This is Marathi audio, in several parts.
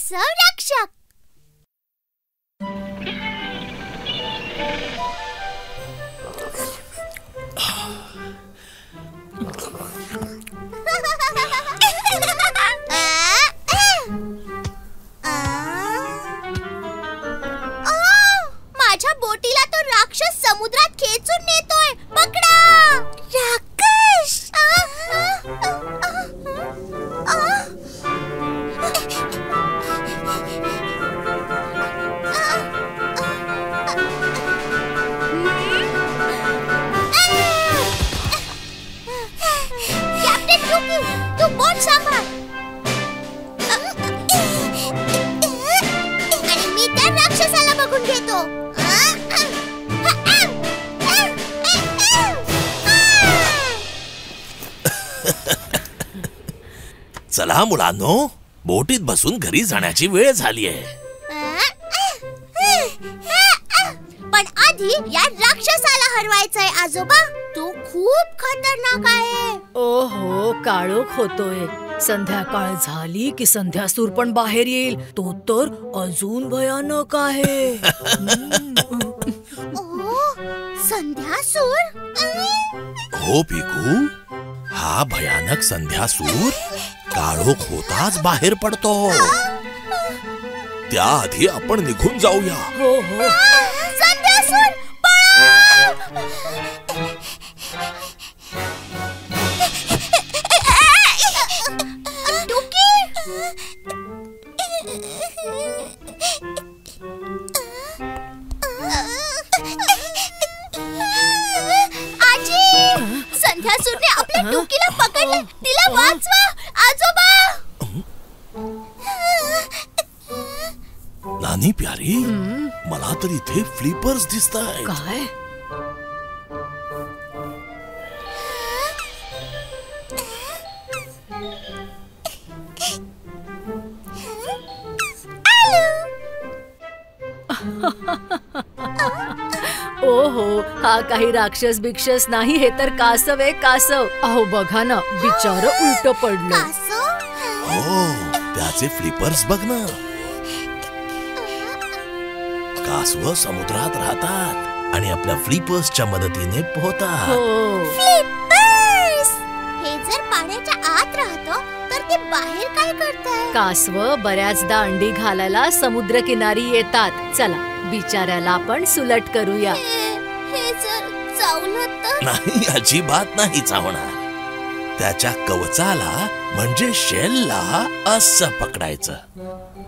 कासव रक्षक. माझ्या बोटीला तो राक्षस समुद्रात खेचून नेतोय. पकडा. राक्षस. कॅप्टन टुकी, तू बोट सांभाळ. आणि मी त्या राक्षसाला बघून घेतो. चला मुलांनो, बोटीत बसून घरी जाण्याची वेळ झाली आहे. पण आधी या राक्षसाला हरवायचंय आजोबा. तो खूप खतरनाक आहे. ओहो, काळोख होतोय. संध्याकाळ झाली की संध्यासूर पण बाहेर येईल. तो तर अजून भयानक आहे. संध्यासूर. हो पिकू, हा भयानक संध्यासूर काळोख होताच बाहेर पडतो. त्याआधी आपण निघून जाऊया. हो हो. संध्यासूर पळा. टुकी. आजी, संध्यासूरने आपल्या टुकीला पकडले. तिला वाचवा आजोबा. नानी प्यारी, मला तर इथे फ्लिपर्स दिसतायत. काय? ओहो, हा काही राक्षस बिक्षस नाही. हे तर कासव आहे, कासव. अहो बघा ना, बिचार उलट पडलं. हो, त्याचे फ्लिपर्स बघ ना. कासव समुद्रात राहतात आणि आपल्या फ्लिपर्सच्या मदतीने पोहतात. फ्लिपर्स. हे जर पाण्याच्या आत राहतो तर ते बाहेर काय करताय? कासव बऱ्याचदा अंडी घालायला समुद्रकिनारी येतात. चला, बिचाऱ्याला आपण सुलट करूया. हे जर चावलं तर? नाही, अजिबात नाही चावणार. त्याच्या कवचाला म्हणजे शेलला असं पकडायचं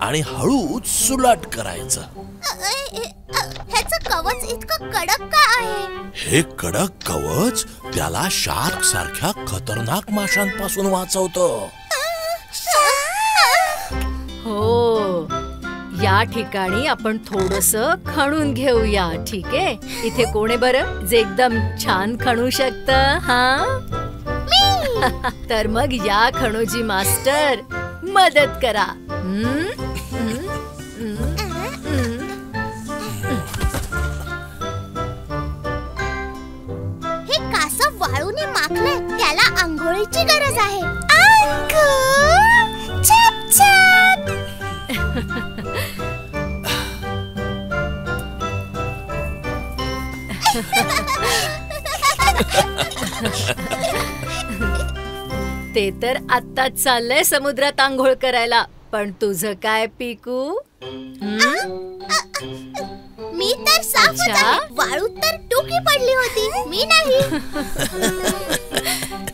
आणि हळूच सुलट करायचं. ह्याचं कवच इतकं कडक का आहे? हे कडक कवच त्याला शार्क सारख्या खतरनाक माशांपासून वाचवतं. हो, या ठिकाणी आपण थोडंसं खणून घेऊया. ठीक आहे? इथे कोण आहे बरं जे एकदम छान खणू शकतं? हा, तर मग या खणूजी मास्टर मदत करा. हे कासव वाळूने माखलंय. त्याला आंघोळीची गरज आहे. आंघोळ. छाप छाप. ते तर आत्ताच चाललंय समुद्रात आंघोळ करायला. पण तुझं काय पिकू? मी तर साफच आहे. वाळूत तर टुकी पडली होती. मी नाही.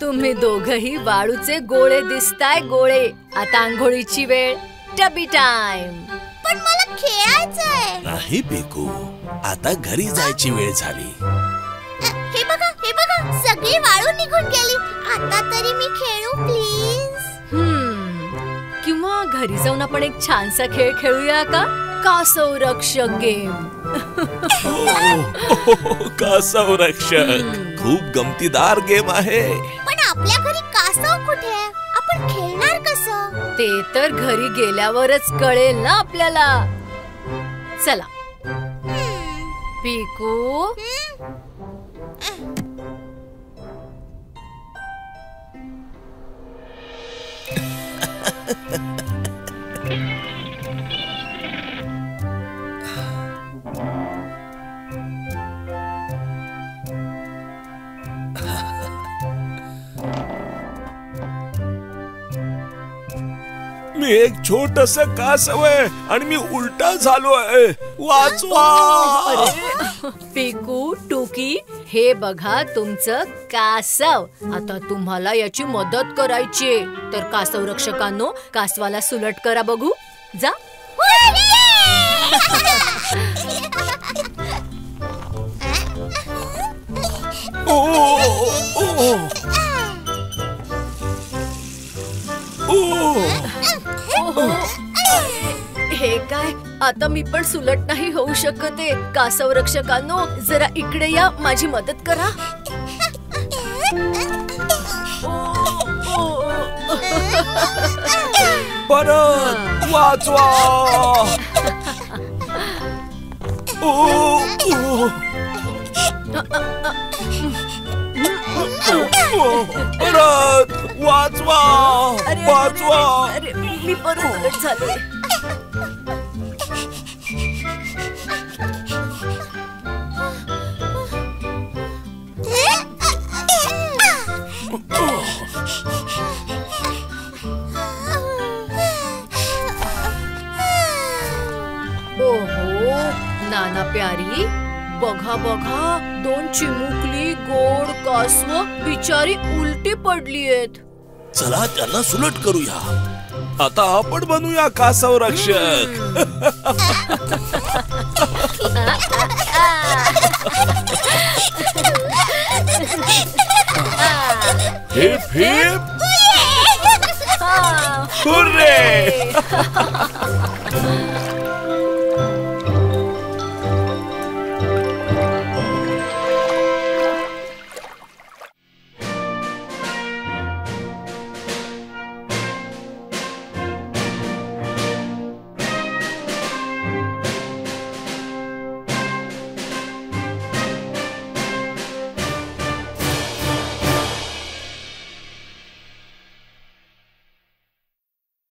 तुम्ही दोघही वाळूचे गोळे दिसताय. गोळे. आता आंघोळीची वेळ. Tabby time. पण मला खेळायचंय. नाही पिकू, आता घरी जायची वेळ झाली. हे बघा, हे बघा, सगळी वाळू निघून गेली. आता तरी मी खेळू प्लीज. किंवा घरी जाऊन आपण एक छानसा खेळ खेळूया का? कासव रक्षक गेम. कासव रक्षक खूप गमतीदार गेम आहे. पण आपल्या घरी कासव कुठे आहे? आपण खेळणार कसं? ते तर घरी गेल्यावरच कळेल ना आपल्याला. चला पिकू. मी एक छोटस कासव आहे आणि मी उलटा झालोय. वाचवा. पिकू, टुकी, हे बघा तुमचं कासव. आता तुम्हाला याची मदत करायची. तर कासव रक्षकांनो, कासवाला सुलट करा बघू. जा. हे काय, आता मी पण सुलट नाही होऊ शकते. कासव रक्षकांनो, जरा इकडे या, माझी मदत करा. परत वाचवा. परत वाचवा. वाचवा. अरे, मी परत उलट झाले. ओहो, नाना प्यारी, बघा बघा, 2 चिमुकली गोड कासव बिचारी उलटी पडलीयेत. चला त्यांना सुलट करूया. आता आपण बनूया कासव रक्षक. Heap heap hurray.